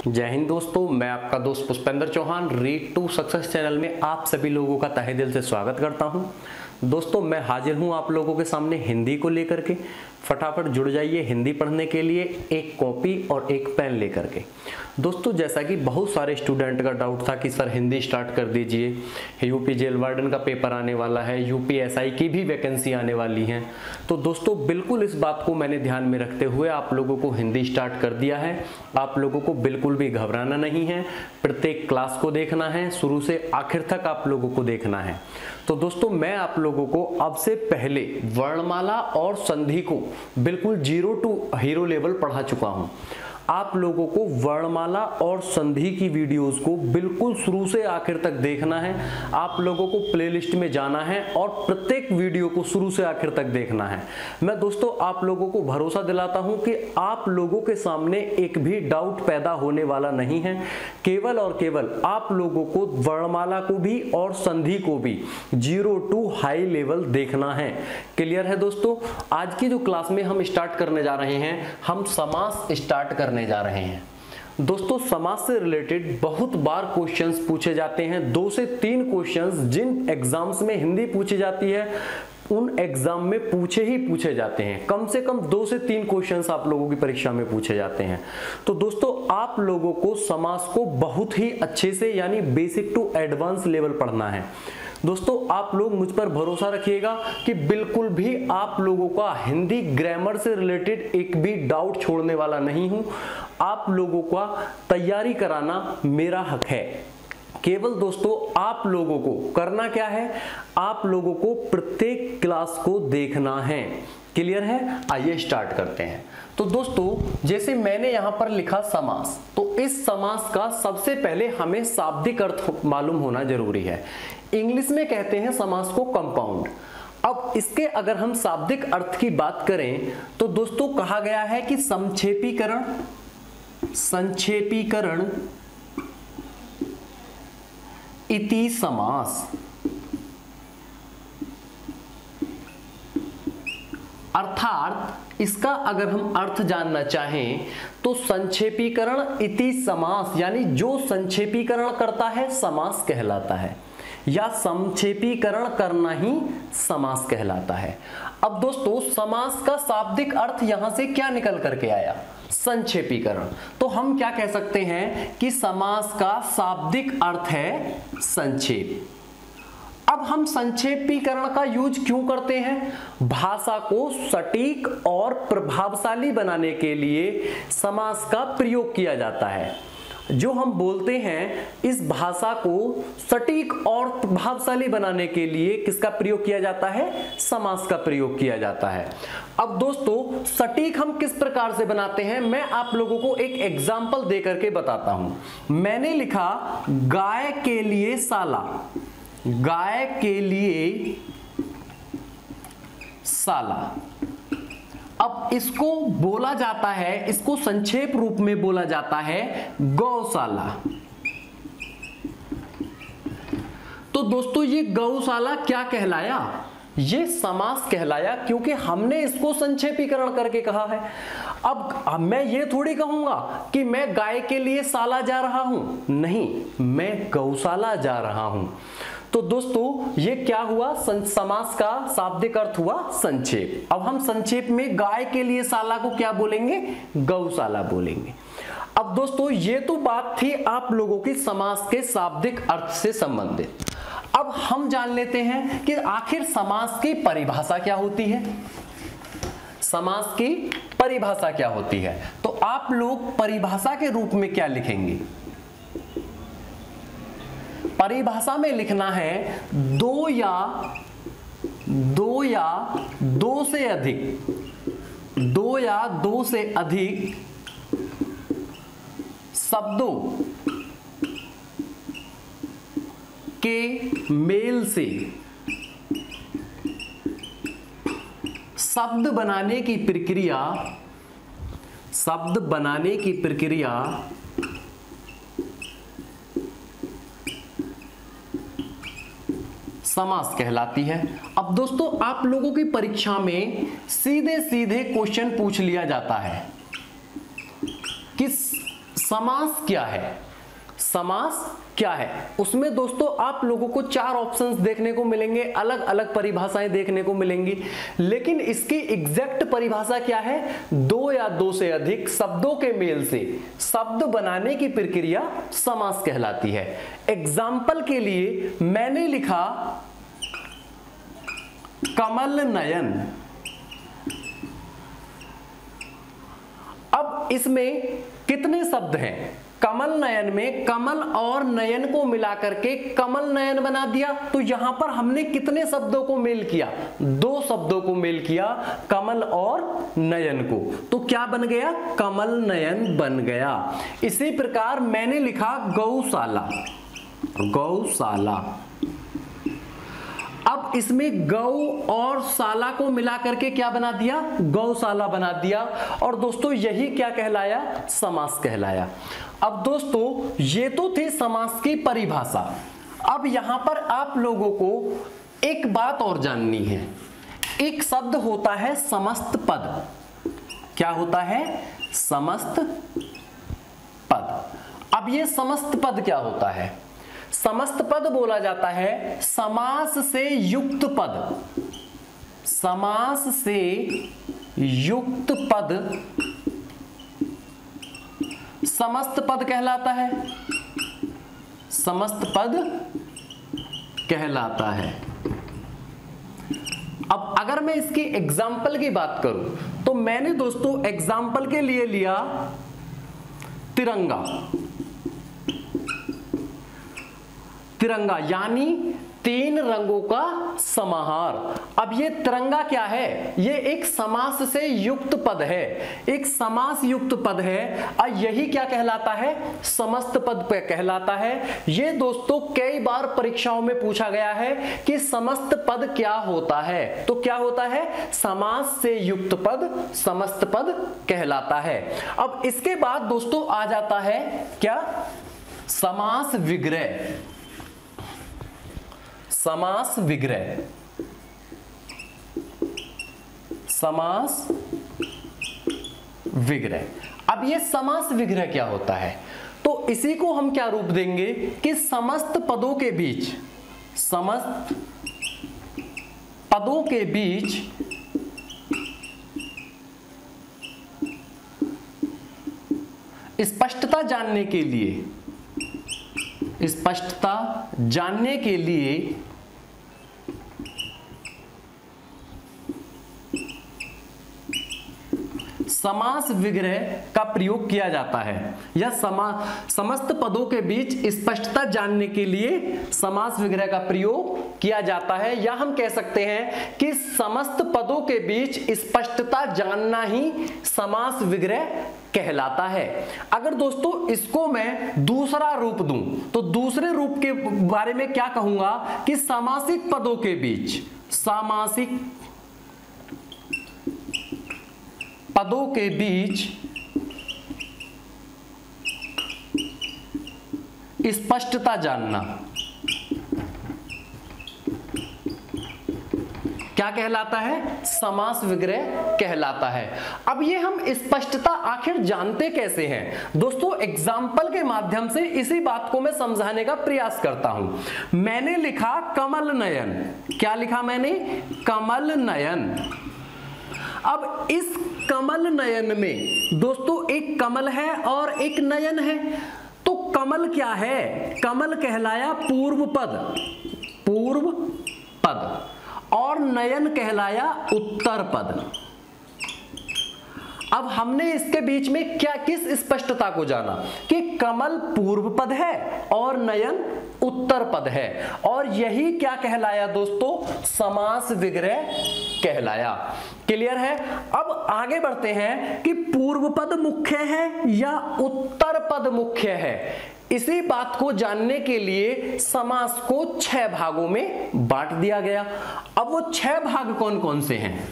जय हिंद दोस्तों, मैं आपका दोस्त Pushpendra Chauhan read to success channel में आप सभी लोगों का तहे दिल से स्वागत करता हूं। दोस्तों, मैं हाजिर हूं आप लोगों के सामने हिंदी को लेकर के। फटाफट जुड़ जाइए हिंदी पढ़ने के लिए एक कॉपी और एक पेन लेकर के। दोस्तों, जैसा कि बहुत सारे स्टूडेंट का डाउट था कि सर हिंदी स्टार्ट कर दीजिए, यूपी जेल वार्डन का पेपर आने वाला है, यूपीएसआई की भी वैकेंसी आने वाली है। तो दोस्तों, बिल्कुल इस बात को मैंने ध्यान में रखते हुए आप लोगों को हिंदी स्टार्ट कर दिया है। आप लोगों को बिल्कुल भी घबराना नहीं है, प्रत्येक क्लास को देखना है, शुरू से आखिर तक आप लोगों को देखना है। तो दोस्तों, मैं आप लोगों को अब से पहले वर्णमाला और संधि को बिल्कुल 0 टू हीरो लेवल पढ़ा चुका हूं। आप लोगों को वर्णमाला और संधि की वीडियोस को बिल्कुल शुरू से आखिर तक देखना है। आप लोगों को प्लेलिस्ट में जाना है और प्रत्येक वीडियो को शुरू से आखिर तक देखना है। मैं दोस्तों आप लोगों को भरोसा दिलाता हूं कि आप लोगों के सामने एक भी डाउट पैदा होने वाला नहीं है। केवल और केवल आप लोगों को वर्णमाला को भी और संधि को भी 0 टू हाई लेवल देखना है। क्लियर है दोस्तों? आज की जो क्लास में हम स्टार्ट करने जा रहे हैं, हम समास स्टार्ट करने जा रहे हैं। दोस्तों, समास से रिलेटेड बहुत बार क्वेश्चंस पूछे जाते हैं। 2 से 3 क्वेश्चंस जिन एग्जाम्स में हिंदी पूछी जाती है उन एग्जाम में पूछे ही पूछे जाते हैं। कम से कम 2 से 3 क्वेश्चंस आप लोगों की परीक्षा में पूछे जाते हैं। तो दोस्तों, आप लोगों को समास को बहुत ही अच्छे से यानी बेसिक टू एडवांस लेवल पढ़ना है। दोस्तों, आप लोग मुझ पर भरोसा रखिएगा कि बिल्कुल भी आप लोगों का हिंदी ग्रामर से रिलेटेड एक भी डाउट छोड़ने वाला नहीं हूं। आप लोगों का तैयारी कराना मेरा हक है। केवल दोस्तों आप लोगों को करना क्या है, आप लोगों को प्रत्येक क्लास को देखना है। क्लियर है? आइए स्टार्ट करते हैं। तो दोस्तों, जैसे मैंने यहां पर लिखा समास, तो इस समास का सबसे पहले हमें शाब्दिक अर्थ मालूम होना जरूरी है। इंग्लिश में कहते हैं समास को कंपाउंड। अब इसके अगर हम शाब्दिक अर्थ की बात करें तो दोस्तों कहा गया है कि संक्षेपीकरण इति समास, अर्थात इसका अगर हम अर्थ जानना चाहें तो संक्षेपीकरण इति समास यानी जो संक्षेपीकरण करता है समास कहलाता है, या संक्षेपीकरण करना ही समास कहलाता है। अब दोस्तों, समास का शाब्दिक अर्थ यहां से क्या निकल करके आया? संक्षेपीकरण। तो हम क्या कह सकते हैं कि समास का शाब्दिक अर्थ है संक्षेप। अब हम संक्षेपीकरण का यूज क्यों करते हैं? भाषा को सटीक और प्रभावशाली बनाने के लिए समास का प्रयोग किया जाता है। जो हम बोलते हैं, इस भाषा को सटीक और प्रभावशाली बनाने के लिए किसका प्रयोग किया जाता है? समास का प्रयोग किया जाता है। अब दोस्तों, सटीक हम किस प्रकार से बनाते हैं, मैं आप लोगों को एक एग्जाम्पल दे करके बताता हूं। मैंने लिखा गाय के लिए साला, गाय के लिए साला। अब इसको बोला जाता है, इसको संक्षेप रूप में बोला जाता है गौशाला। तो दोस्तों, ये गौशाला क्या कहलाया? ये समास कहलाया, क्योंकि हमने इसको संक्षेपीकरण करके कहा है। अब मैं ये थोड़ी कहूंगा कि मैं गाय के लिए साला जा रहा हूं, नहीं, मैं गौशाला जा रहा हूं। तो दोस्तों, ये क्या हुआ? समास का शाब्दिक अर्थ हुआ संक्षेप। अब हम संक्षेप में गाय के लिए साला को क्या बोलेंगे? गौशाला बोलेंगे। अब दोस्तों, ये तो बात थी आप लोगों की समास के शाब्दिक अर्थ से संबंधित। अब हम जान लेते हैं कि आखिर समास की परिभाषा क्या होती है। समास की परिभाषा क्या होती है? तो आप लोग परिभाषा के रूप में क्या लिखेंगे? परिभाषा में लिखना है दो या दो से अधिक शब्दों के मेल से शब्द बनाने की प्रक्रिया समास कहलाती है। अब दोस्तों, आप लोगों की परीक्षा में सीधे सीधे क्वेश्चन पूछ लिया जाता है कि समास क्या है, समास क्या है, उसमें दोस्तों आप लोगों को 4 ऑप्शंस देखने को मिलेंगे, अलग अलग परिभाषाएं देखने को मिलेंगी, लेकिन इसकी एग्जैक्ट परिभाषा क्या है, 2 या 2 से अधिक शब्दों के मेल से शब्द बनाने की प्रक्रिया समास कहलाती है। एग्जाम्पल के लिए मैंने लिखा कमल नयन। अब इसमें कितने शब्द हैं, कमल नयन में कमल और नयन को मिलाकर के कमल नयन बना दिया, तो यहां पर हमने कितने शब्दों को मेल किया, 2 शब्दों को मेल किया, कमल और नयन को, तो क्या बन गया, कमल नयन बन गया। इसी प्रकार मैंने लिखा गौशाला, गौशाला। अब इसमें गौ और शाला को मिला करके क्या बना दिया, गौशाला बना दिया, और दोस्तों यही क्या कहलाया, समास कहलाया। अब दोस्तों ये तो थी समास की परिभाषा। अब यहां पर आप लोगों को एक बात और जाननी है, एक शब्द होता है समस्त पद। क्या होता है, समस्त पद। अब ये समस्त पद क्या होता है, समस्त पद बोला जाता है समास से युक्त पद, समास से युक्त पद समस्त पद कहलाता है, समस्त पद कहलाता है। अब अगर मैं इसकी एग्जाम्पल की बात करूं तो मैंने दोस्तों एग्जाम्पल के लिए लिया तिरंगा, तिरंगा यानी 3 रंगों का समाहार। अब ये तिरंगा क्या है, ये एक समास से युक्त पद है, एक समास युक्त पद है, और यही क्या कहलाता है, समस्त पद पे कहलाता है। ये दोस्तों कई बार परीक्षाओं में पूछा गया है कि समस्त पद क्या होता है, तो क्या होता है, समास से युक्त पद समस्त पद कहलाता है। अब इसके बाद दोस्तों आ जाता है क्या, समास विग्रह, समास विग्रह, समास विग्रह। अब ये समास विग्रह क्या होता है, तो इसी को हम क्या रूप देंगे कि समस्त पदों के बीच, समस्त पदों के बीच स्पष्टता जानने के लिए, स्पष्टता जानने के लिए समास विग्रह का प्रयोग किया जाता है, या समस्त पदों के बीच स्पष्टता जानने के लिए समास विग्रह का प्रयोग किया जाता है, या हम कह सकते हैं कि समस्त पदों के बीच स्पष्टता जानना ही समास विग्रह कहलाता है। अगर दोस्तों इसको मैं दूसरा रूप दूं तो दूसरे रूप के बारे में क्या कहूंगा कि सामासिक पदों के बीच, सामासिक पदों के बीच स्पष्टता जानना क्या कहलाता है, समास विग्रह कहलाता है। अब ये हम स्पष्टता आखिर जानते कैसे हैं दोस्तों, एग्जाम्पल के माध्यम से इसी बात को मैं समझाने का प्रयास करता हूं। मैंने लिखा कमल नयन, क्या लिखा मैंने, कमल नयन। अब इस कमल नयन में दोस्तों एक कमल है और एक नयन है, तो कमल क्या है, कमल कहलाया पूर्व पद, पूर्व पद, और नयन कहलाया उत्तर पद। अब हमने इसके बीच में क्या, किस स्पष्टता को जाना कि कमल पूर्व पद है और नयन उत्तर पद है, और यही क्या कहलाया दोस्तों, समास विग्रह कहलाया। क्लियर है। अब आगे बढ़ते हैं कि पूर्व पद मुख्य है या उत्तर पद मुख्य है। इसी बात को जानने के लिए समास को 6 भागों में बांट दिया गया। अब वो 6 भाग कौन कौन से हैं,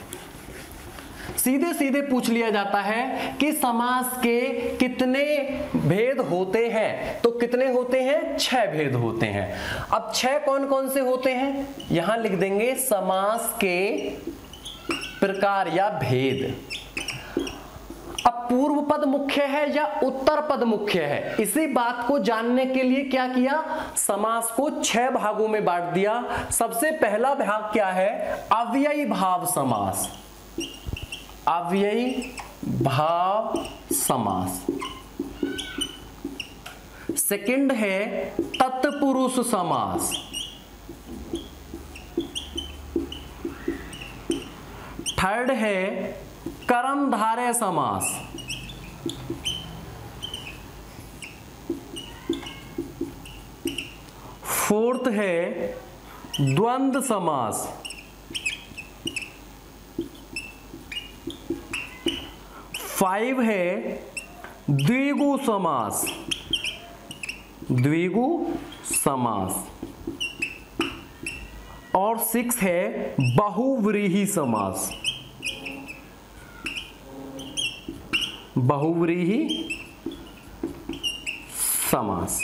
सीधे सीधे पूछ लिया जाता है कि समास के कितने भेद होते हैं, तो कितने होते हैं, 6 भेद होते हैं। अब 6 कौन कौन से होते हैं, यहां लिख देंगे समास के प्रकार या भेद। अब पूर्व पद मुख्य है या उत्तर पद मुख्य है, इसी बात को जानने के लिए क्या किया, समास को 6 भागों में बांट दिया। सबसे पहला भाग क्या है, अव्ययी भाव समास। अव्ययी भाव समास। सेकंड है तत्पुरुष समास। थर्ड है कर्मधारय समास। फोर्थ है द्वंद्व समास। फाइव है द्विगु समास। द्विगु समास। और 6 है बहुव्रीहि समास। बहुव्रीहि समास।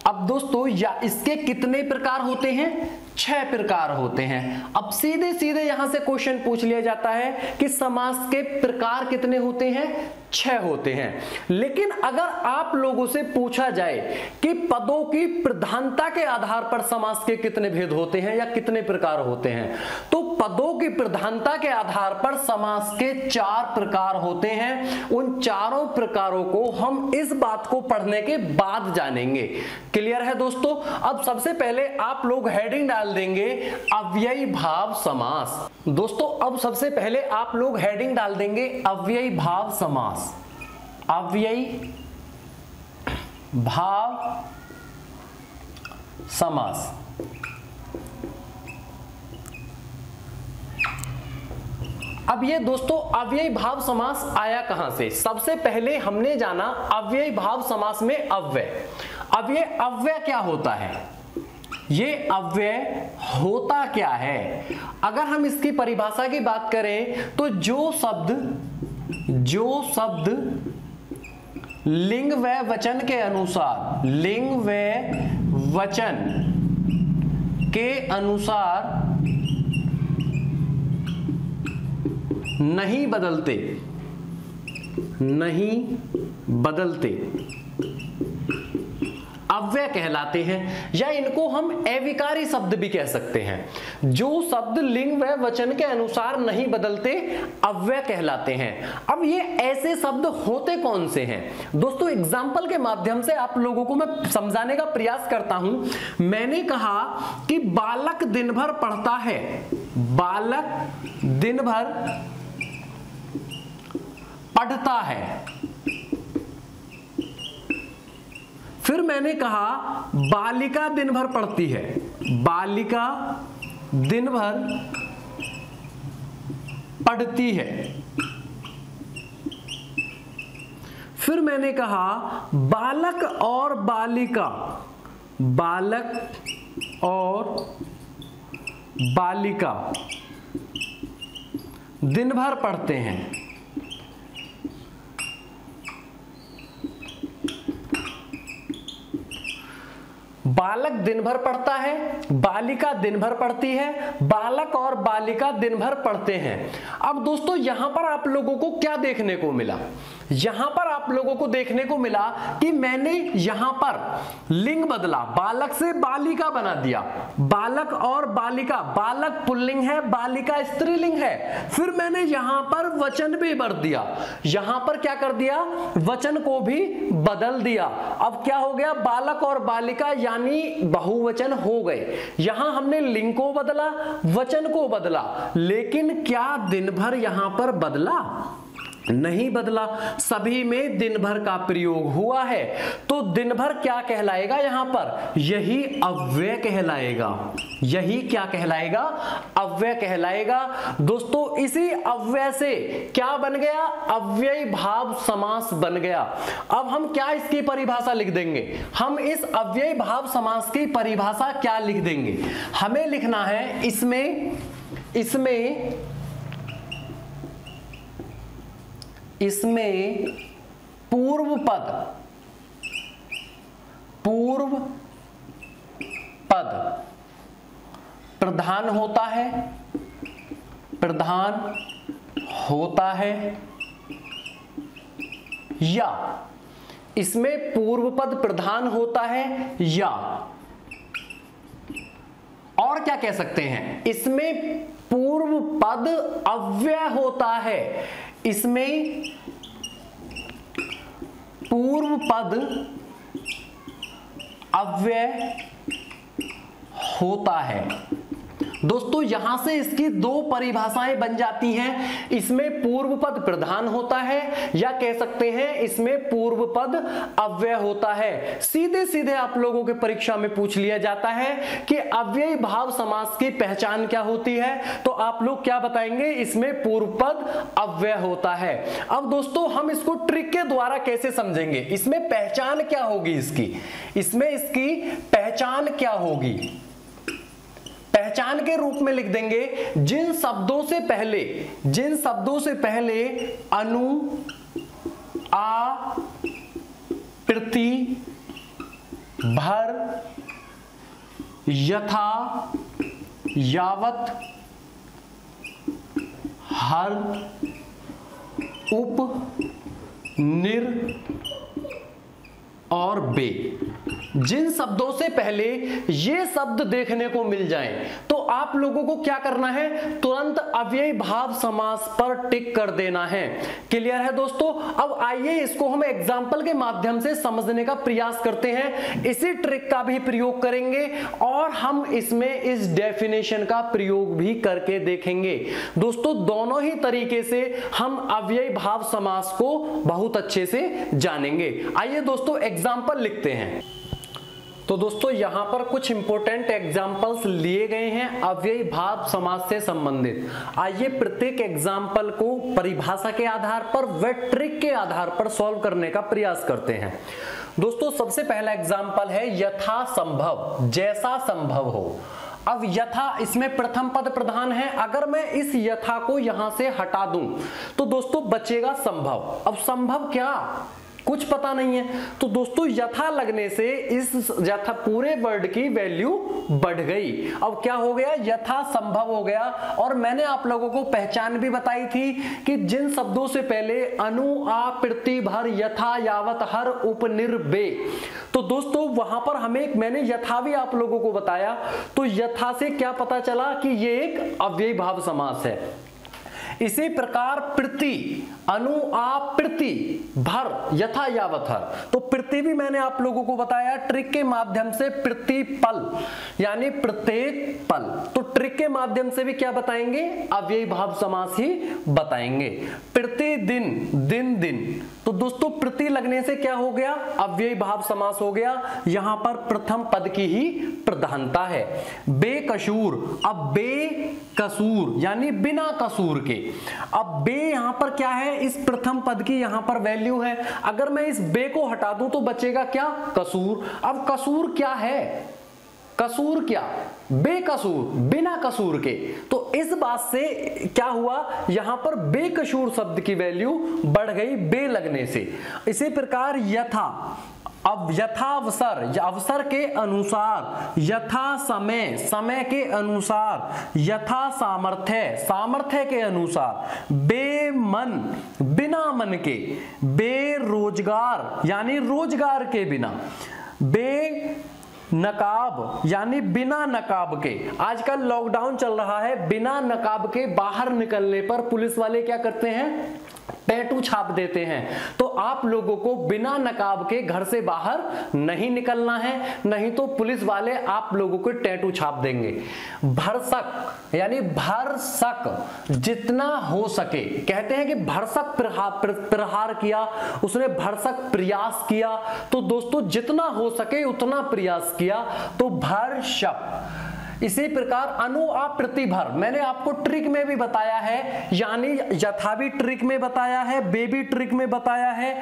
अब दोस्तों या इसके कितने प्रकार होते हैं, 6 प्रकार होते हैं। अब सीधे सीधे यहां से क्वेश्चन पूछ लिया जाता है कि समास के प्रकार कितने होते हैं, 6 होते हैं। लेकिन अगर आप लोगों से पूछा जाए कि पदों की प्रधानता के आधार पर समास के कितने भेद होते हैं या कितने प्रकार होते हैं, तो पदों की प्रधानता के आधार पर समास के 4 प्रकार होते हैं। उन चारों प्रकारों को हम इस बात को पढ़ने के बाद जानेंगे। क्लियर है दोस्तों? अब सबसे पहले आप लोग हेडिंग डाल देंगे अव्ययी भाव समास। दोस्तों अब सबसे पहले आप लोग हेडिंग डाल देंगे अव्ययी भाव समास। अव्ययी भाव समास। अब ये दोस्तों अव्ययी भाव समास आया कहां से? सबसे पहले हमने जाना अव्ययी भाव समास में अव्यय। अब ये अव्यय क्या होता है, ये अव्यय होता क्या है? अगर हम इसकी परिभाषा की बात करें तो जो शब्द लिंग व वचन के अनुसार, लिंग व वचन के अनुसार नहीं बदलते अव्यय कहलाते हैं, या इनको हम अविकारी शब्द भी कह सकते हैं। जो शब्द लिंग व वचन के अनुसार नहीं बदलते अव्यय कहलाते हैं। अब ये ऐसे शब्द होते कौन से हैं दोस्तों? एग्जाम्पल के माध्यम से आप लोगों को मैं समझाने का प्रयास करता हूं। मैंने कहा कि बालक दिन भर पढ़ता है। बालक दिन भर पढ़ता है। फिर मैंने कहा बालिका दिन भर पढ़ती है। बालिका दिन भर पढ़ती है। फिर मैंने कहा बालक और बालिका, बालक और बालिका दिन भर पढ़ते हैं। बालक दिन भर पढ़ता है, बालिका दिन भर पढ़ती है, बालक और बालिका दिन भर पढ़ते हैं। अब दोस्तों यहां पर आप लोगों को क्या देखने को मिला? यहां पर आप लोगों को देखने को मिला कि मैंने यहां पर लिंग बदला, बालक से बालिका बना दिया। बालक और बालिका, बालक पुल्लिंग है, बालिका स्त्रीलिंग है। फिर मैंने यहां पर वचन भी भर दिया। यहां पर क्या कर दिया? वचन को भी बदल दिया। अब क्या हो गया? बालक और बालिका यानी बहुवचन हो गए। यहां हमने लिंग को बदला, वचन को बदला, लेकिन क्या दिन भर यहां पर बदला? नहीं बदला। सभी में दिन भर का प्रयोग हुआ है, तो दिन भर क्या कहलाएगा? यहां पर यही अव्यय कहलाएगा। यही क्या कहलाएगा? अव्यय कहलाएगा। दोस्तों इसी अव्यय से क्या बन गया? अव्ययी भाव समास बन गया। अब हम क्या इसकी परिभाषा लिख देंगे? हम इस अव्ययी भाव समास की परिभाषा क्या लिख देंगे? हमें लिखना है इसमें पूर्व पद प्रधान होता है या, इसमें पूर्व पद प्रधान होता है या, और क्या कह सकते हैं, इसमें पूर्व पद अव्यय होता है, इसमें पूर्व पद अव्यय होता है। दोस्तों यहां से इसकी दो परिभाषाएं बन जाती हैं, इसमें पूर्व पद प्रधान होता है या कह सकते हैं इसमें पूर्व पद अव्यय होता है। सीधे सीधे आप लोगों के परीक्षा में पूछ लिया जाता है कि अव्ययी भाव समास की पहचान क्या होती है, तो आप लोग क्या बताएंगे, इसमें पूर्व पद अव्यय होता है। अब दोस्तों हम इसको ट्रिक के द्वारा कैसे समझेंगे, इसमें पहचान क्या होगी इसकी, इसमें इसकी पहचान क्या होगी, पहचान के रूप में लिख देंगे जिन शब्दों से पहले अनु आ प्रति भर यथा यावत हर उप निर और बे, जिन शब्दों से पहले ये शब्द देखने को मिल जाएं तो आप लोगों को क्या करना है, तुरंत अव्ययी भाव समास पर टिक कर देना है। क्लियर है दोस्तों। अब आइए इसको हम एग्जाम्पल के माध्यम से समझने का प्रयास करते हैं, इसी ट्रिक का भी प्रयोग करेंगे और हम इसमें इस डेफिनेशन का प्रयोग भी करके देखेंगे। दोस्तों दोनों ही तरीके से हम अव्ययी भाव समास को बहुत अच्छे से जानेंगे। आइए दोस्तों एग्जाम्पल लिखते हैं। तो दोस्तों यहां पर कुछ इंपॉर्टेंट एग्जांपल्स लिए गए हैं अव्ययी भाव समास से संबंधित। आइए प्रत्येक एग्जांपल को परिभाषा के आधार पर व ट्रिक के आधार पर सॉल्व करने का प्रयास करते हैं। दोस्तों सबसे पहला एग्जांपल है यथा संभव, जैसा संभव हो। अब यथा, इसमें प्रथम पद प्रधान है, अगर मैं इस यथा को यहां से हटा दूं तो दोस्तों बचेगा संभव। अब संभव क्या, कुछ पता नहीं है, तो दोस्तों यथा लगने से इस यथा पूरे वर्ड की वैल्यू बढ़ गई। अब क्या हो गया, यथा संभव हो गया। और मैंने आप लोगों को पहचान भी बताई थी कि जिन शब्दों से पहले अनु आ प्रति भर यथा यावत हर उप निर बे, तो दोस्तों वहां पर हमें मैंने यथा भी आप लोगों को बताया, तो यथा से क्या पता चला कि ये एक अव्ययी भाव समास है। इसी प्रकार प्रति, अनु आ प्रति भर यथा यावत हर, तो प्रति भी मैंने आप लोगों को बताया ट्रिक के माध्यम से, प्रति पल यानी प्रत्येक पल, तो ट्रिक के माध्यम से भी क्या बताएंगे, अव्ययी भाव समास ही बताएंगे। प्रतिदिन, दिन दिन, तो दोस्तों प्रति लगने से क्या हो गया, अव्ययी भाव समास हो गया। यहां पर प्रथम पद की ही प्रधानता है। बेकसूर, अब बेकसूर यानी बिना कसूर के, अब बे यहां पर क्या है, इस प्रथम पद की यहां पर वैल्यू है, अगर मैं इस बे को हटा दूं तो बचेगा क्या, कसूर। अब कसूर क्या है, कसूर क्या, बेकसूर, बिना कसूर के, तो इस बात से क्या हुआ, यहां पर बेकसूर शब्द की वैल्यू बढ़ गई बे लगने से। इसी प्रकार यथा, अब यथावसर, अवसर के अनुसार, यथा समय, समय के अनुसार, यथा सामर्थ्य, सामर्थ्य के अनुसार, बेमन, बिना मन के, बेरोजगार यानी रोजगार के बिना, बे नकाब यानी बिना नकाब के। आजकल लॉकडाउन चल रहा है, बिना नकाब के बाहर निकलने पर पुलिस वाले क्या करते हैं, टैटू छाप देते हैं। तो आप लोगों को बिना नकाब के घर से बाहर नहीं निकलना है, नहीं तो पुलिस वाले आप लोगों को टैटू छाप देंगे। भरसक यानी भरसक, जितना हो सके, कहते हैं कि भरसक प्रहार किया, उसने भरसक प्रयास किया, तो दोस्तों जितना हो सके उतना प्रयास किया, तो भरसक। इसी प्रकार अनु आ प्रति भर, मैंने आपको ट्रिक में भी बताया है, यानी यथा भी ट्रिक में बताया है, बे भी ट्रिक में बताया है,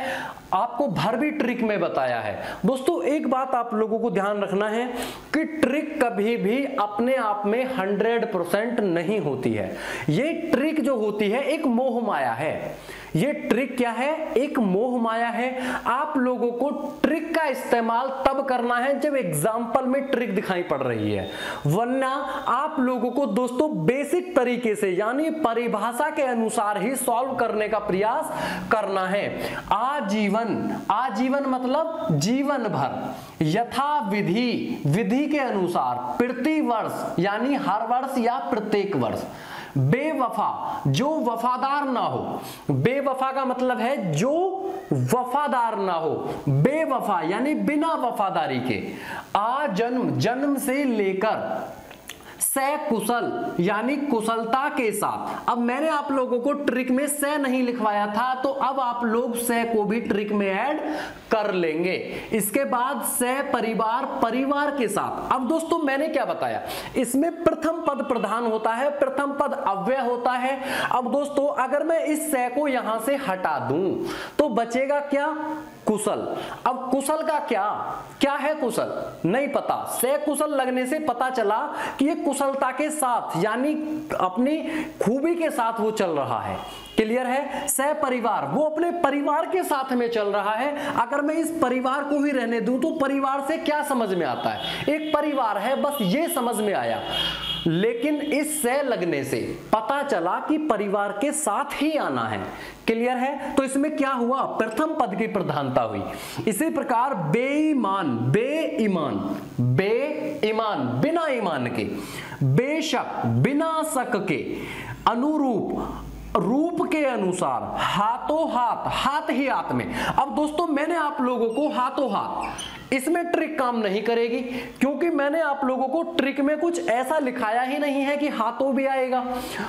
आपको भर भी ट्रिक में बताया है। दोस्तों एक बात आप लोगों को ध्यान रखना है कि ट्रिक कभी भी अपने आप में 100% नहीं होती है। ये ट्रिक जो होती है एक मोह माया है। ये ट्रिक क्या है, एक मोह माया है। आप लोगों को ट्रिक का इस्तेमाल तब करना है जब एग्जाम्पल में ट्रिक दिखाई पड़ रही है, वरना आप लोगों को दोस्तों बेसिक तरीके से यानी परिभाषा के अनुसार ही सॉल्व करने का प्रयास करना है। आजीवन, आजीवन मतलब जीवन भर, यथा विधि, विधि के अनुसार, प्रति वर्ष यानी हर वर्ष या प्रत्येक वर्ष। बेवफा, जो वफादार ना हो, बेवफा का मतलब है जो वफादार ना हो, बेवफा यानी बिना वफादारी के। आजन्म, जन्म से लेकर, सकुशल यानी कुशलता के साथ। अब मैंने आप लोगों को ट्रिक में से नहीं लिखवाया था, तो अब आप लोग से को भी ट्रिक में ऐड कर लेंगे। इसके बाद से परिवार, परिवार के साथ। अब दोस्तों मैंने क्या बताया, इसमें प्रथम पद प्रधान होता है, प्रथम पद अव्यय होता है। अब दोस्तों अगर मैं इस से को यहां से हटा दूं तो बचेगा क्या, कुशल। अब कुशल का क्या है कुशल, नहीं पता। से कुशल लगने से पता चला कि ये कुशलता के साथ यानी अपनी खूबी के साथ वो चल रहा है। क्लियर है। सह परिवार, वो अपने परिवार के साथ में चल रहा है। अगर मैं इस परिवार को ही रहने दूं तो परिवार से क्या समझ में आता है, एक परिवार है, बस ये समझ में आया। लेकिन इस से लगने से पता चला कि परिवार के साथ ही आना है। क्लियर है। तो इसमें क्या हुआ, प्रथम पद की प्रधानता हुई। इसी प्रकार बेईमान, बेईमान, बेईमान बिना ईमान के, बेशक बिना शक के, अनुरूप रूप के अनुसार, हाथों हाथ, हाथ ही हाथ में। अब दोस्तों मैंने आप लोगों को हाथों हाथ, इसमें ट्रिक काम नहीं करेगी क्योंकि मैंने आप लोगों को ट्रिक में कुछ ऐसा लिखाया ही नहीं है कि हाथों भी आएगा।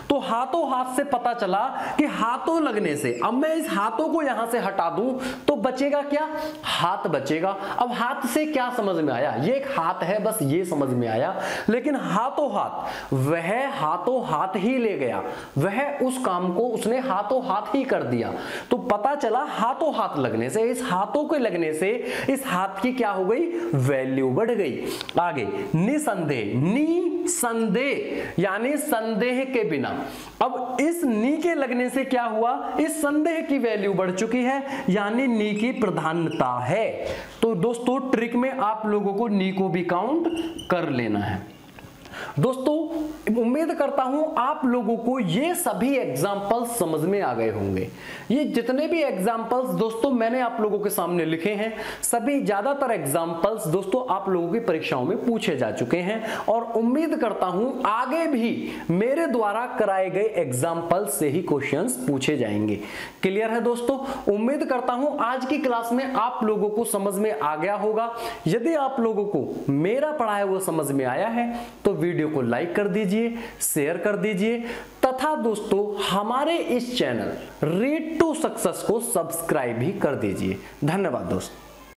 तो हाथों हाथ से पता चला कि हाथों लगने से, अब मैं इस हाथों को यहां से हटा दूं तो बचेगा क्या, हाथ बचेगा। अब हाथ से क्या समझ में आया, ये एक हाथ है, बस ये समझ में आया। लेकिन हाथों हाथ, वह हाथों हाथ ही ले गया, वह उस काम को उसने हाथों हाथ ही कर दिया। तो पता चला हाथों हाथ लगने से, इस हाथों के लगने से इस हाथ की क्या हो गई, वैल्यू बढ़ गई। आगे निसंदेह, निसंदेह यानी संदेह के बिना। अब इस नी के लगने से क्या हुआ, इस संदेह की वैल्यू बढ़ चुकी है यानी नी की प्रधानता है। तो दोस्तों ट्रिक में आप लोगों को नी को भी काउंट कर लेना है। दोस्तों उम्मीद करता हूं आप लोगों को ये सभी एग्जाम्पल्स समझ में आ गए होंगे। ये जितने भी एग्जाम्पल्स दोस्तों मैंने आप लोगों के सामने लिखे हैं, सभी ज्यादातर एग्जाम्पल्स दोस्तों आप लोगों की परीक्षाओं में पूछे जा चुके हैं और उम्मीद करता हूं आगे भी मेरे द्वारा कराए गए एग्जाम्पल्स से ही क्वेश्चंस पूछे जाएंगे। क्लियर है दोस्तों। उम्मीद करता हूं आज की क्लास में आप लोगों को समझ में आ गया होगा। यदि आप लोगों को मेरा पढ़ाया वो समझ में आया है तो वीडियो को लाइक कर दीजिए, शेयर कर दीजिए तथा दोस्तों हमारे इस चैनल रीड टू सक्सेस को सब्सक्राइब भी कर दीजिए। धन्यवाद दोस्तों।